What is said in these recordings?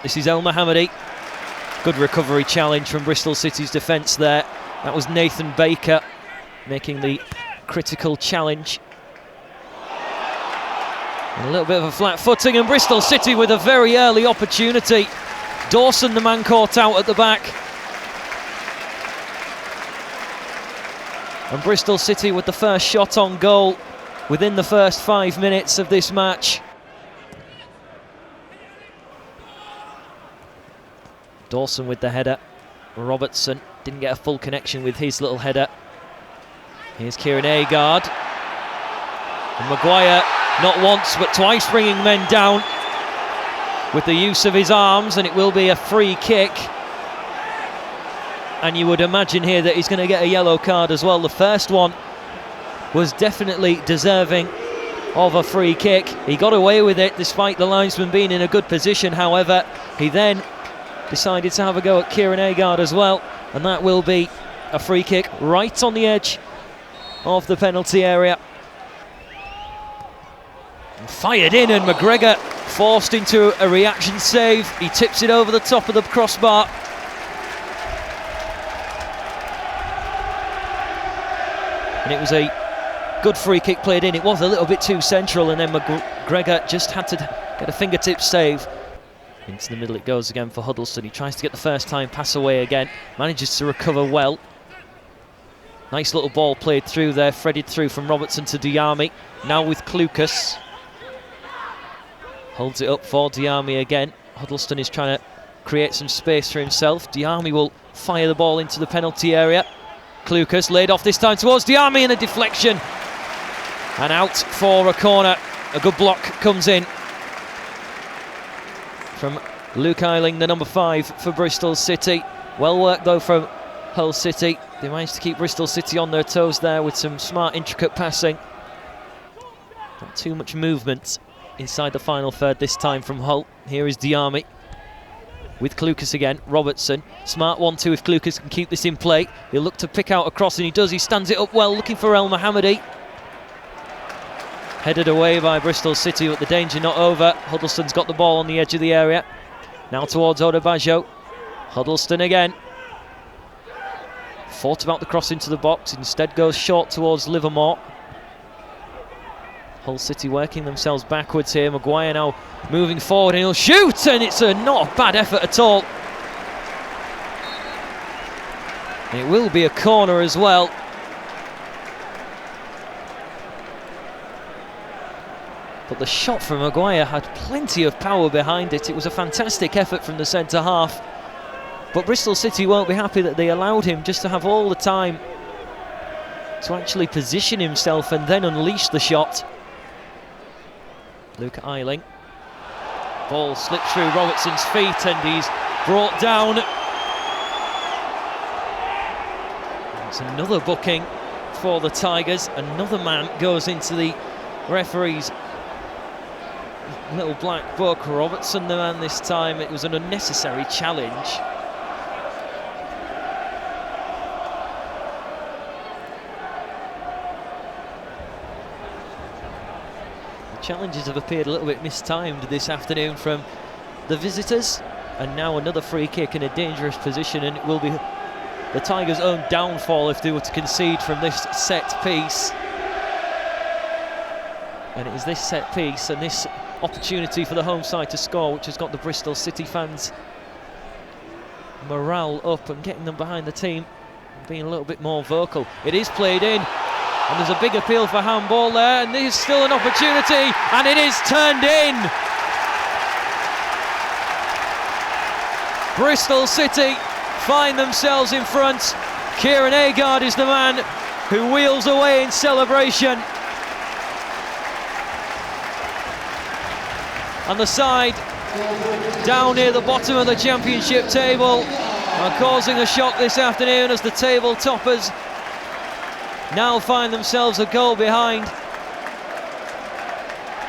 This is El Mohammadi. Good recovery challenge from Bristol City's defence there. That was Nathan Baker making the critical challenge. And a little bit of a flat footing, and Bristol City with a very early opportunity. Dawson, the man caught out at the back. And Bristol City with the first shot on goal within the first 5 minutes of this match. Dawson with the header. Robertson didn't get a full connection with his little header. Here's Kieran Agard. And Maguire, not once but twice, bringing men down with the use of his arms, and it will be a free kick. And you would imagine here that he's going to get a yellow card as well. The first one was definitely deserving of a free kick. He got away with it despite the linesman being in a good position. However, he then decided to have a go at Kieran Agard as well, and that will be a free kick right on the edge of the penalty area. And fired in, and McGregor forced into a reaction save. He tips it over the top of the crossbar. And it was a good free kick played in. It was a little bit too central, and then McGregor just had to get a fingertip save. Into the middle it goes again for Huddleston. He tries to get the first time pass away again, manages to recover well. Nice little ball played through there, threaded through from Robertson to Diame. Now with Klukas. Holds it up for Diame again. Huddleston is trying to create some space for himself. Diame will fire the ball into the penalty area. Klukas laid off this time towards Diame, and a deflection. And out for a corner. A good block comes in from Luke Eiling, the number 5 for Bristol City. Well worked though from Hull City. They managed to keep Bristol City on their toes there with some smart, intricate passing. Not too much movement inside the final third this time from Hull. Here is Diame with Klukas again. Robertson, smart 1-2 if Klukas can keep this in play. He'll look to pick out a cross, and he does. He stands it up well, looking for El Mohammadi. Headed away by Bristol City, but the danger not over. Huddleston's got the ball on the edge of the area. Now towards Odebajo. Huddleston again. Thought about the cross into the box, instead goes short towards Livermore. Hull City working themselves backwards here. Maguire now moving forward, and he'll shoot, and it's not a bad effort at all. And it will be a corner as well. But the shot from Maguire had plenty of power behind it. It was a fantastic effort from the centre half. But Bristol City won't be happy that they allowed him just to have all the time to actually position himself and then unleash the shot. Luke Eiling. Ball slipped through Robertson's feet, and he's brought down. It's another booking for the Tigers. Another man goes into the referee's little black book. Robertson the man this time. It was an unnecessary challenge. The challenges have appeared a little bit mistimed this afternoon from the visitors, and now another free kick in a dangerous position, and it will be the Tigers' own downfall if they were to concede from this set piece. And it is this set piece and this opportunity for the home side to score which has got the Bristol City fans' morale up and getting them behind the team, being a little bit more vocal. It is played in, and there's a big appeal for handball there, and there's still an opportunity, and it is turned in. Bristol City find themselves in front. Kieran Agard is the man who wheels away in celebration. And the side down near the bottom of the championship table are causing a shock this afternoon as the table toppers now find themselves a goal behind.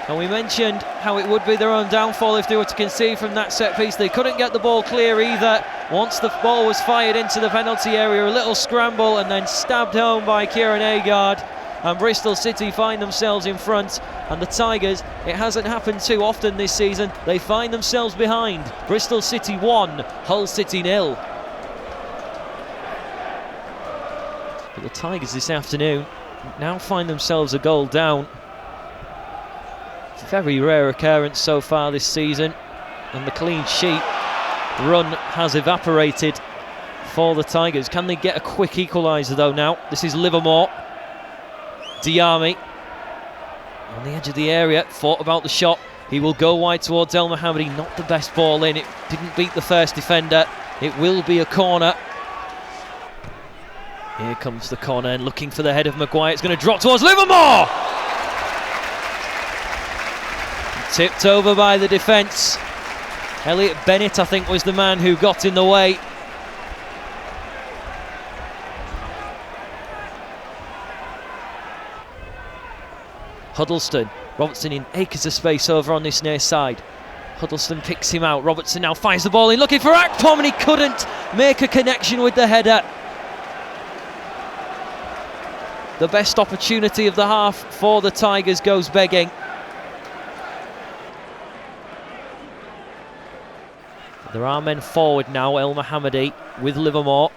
And we mentioned how it would be their own downfall if they were to concede from that set piece. They couldn't get the ball clear either. Once the ball was fired into the penalty area, a little scramble and then stabbed home by Kieran Agard. and Bristol City find themselves in front, and the Tigers, it hasn't happened too often this season, they find themselves behind. Bristol City 1, Hull City 0. But the Tigers this afternoon now find themselves a goal down. It's a very rare occurrence so far this season, and the clean sheet run has evaporated for the Tigers. Can they get a quick equaliser though now? This is Livermore. Diami on the edge of the area, thought about the shot. He will go wide towards El Mohammadi. Not the best ball in. It didn't beat the first defender. It will be a corner. Here comes the corner, and looking for the head of Maguire. It's going to drop towards Livermore! Tipped over by the defence. Elliot Bennett, I think, was the man who got in the way. Huddleston, Robertson in acres of space over on this near side. Huddleston picks him out. Robertson now fires the ball in, looking for Akpom, and he couldn't make a connection with the header. The best opportunity of the half for the Tigers goes begging. There are men forward now. El Mohammadi with Livermore.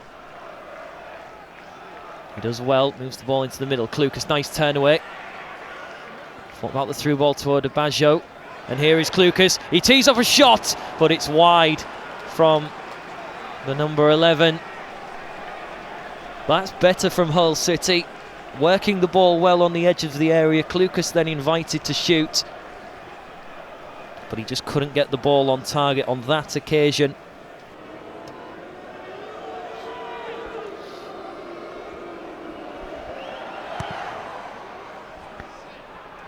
He does well, moves the ball into the middle. Klukas, nice turn away. Thought about the through ball toward Baggio. And here is Klukas. He tees off a shot, but it's wide from the number 11. That's better from Hull City. Working the ball well on the edge of the area. Klukas then invited to shoot, but he just couldn't get the ball on target on that occasion.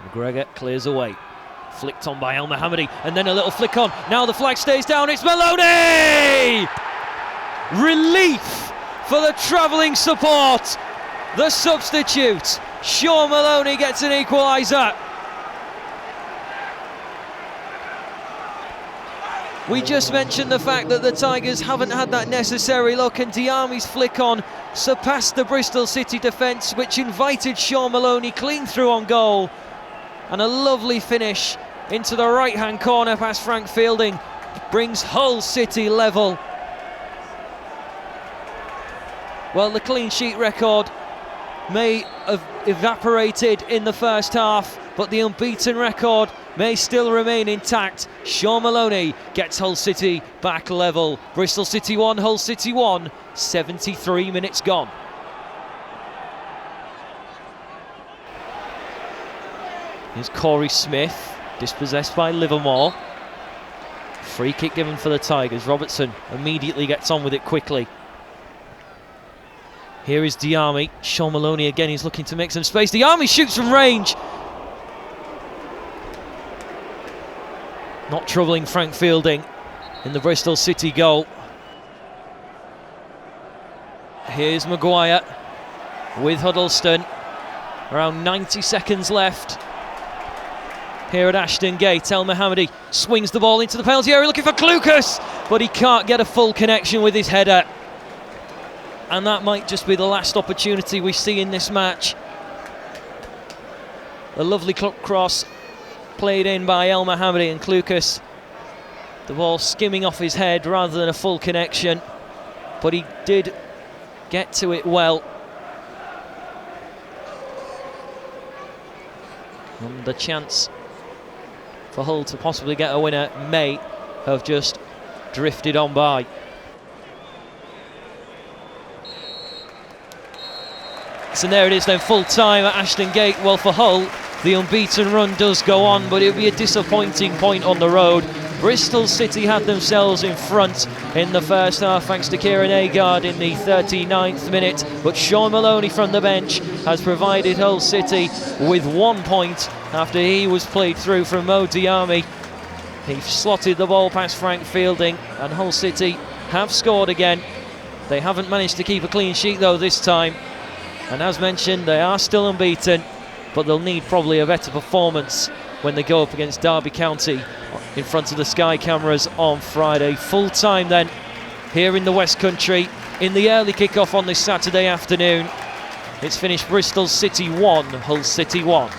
McGregor clears away. Flicked on by El Mohammadi, and then a little flick on. Now the flag stays down, it's Maloney! Relief for the travelling support. The substitute, Sean Maloney, gets an equaliser. We just mentioned the fact that the Tigers haven't had that necessary look, and Diami's flick on surpassed the Bristol City defence, which invited Sean Maloney clean through on goal. And a lovely finish into the right-hand corner past Frank Fielding brings Hull City level. Well, the clean sheet record may have evaporated in the first half, but the unbeaten record may still remain intact. Sean Maloney gets Hull City back level. Bristol City 1, Hull City 1, 73 minutes gone. Here's Corey Smith, dispossessed by Livermore. Free kick given for the Tigers. Robertson immediately gets on with it quickly. Here is Diami. Sean Maloney again, he's looking to make some space. Diami shoots from range. Not troubling Frank Fielding in the Bristol City goal. Here's Maguire with Huddleston. Around 90 seconds left here at Ashton Gate. El Mohammadi swings the ball into the penalty area looking for Klukas, but he can't get a full connection with his header. And that might just be the last opportunity we see in this match. A lovely cross played in by El Mohammadi, and Klukas, the ball skimming off his head rather than a full connection, but he did get to it well. And the chance for Hull to possibly get a winner may have just drifted on by. So there it is then, full time at Ashton Gate. Well, for Hull, the unbeaten run does go on, but it would be a disappointing point on the road. Bristol City had themselves in front in the first half thanks to Kieran Agard in the 39th minute, but Sean Maloney from the bench has provided Hull City with 1 point after he was played through from Mo Diami. He slotted the ball past Frank Fielding, and Hull City have scored again. They haven't managed to keep a clean sheet though this time, and as mentioned, they are still unbeaten, but they'll need probably a better performance when they go up against Derby County in front of the Sky cameras on Friday. Full time then here in the West Country in the early kick-off on this Saturday afternoon. It's finished Bristol City 1, Hull City 1.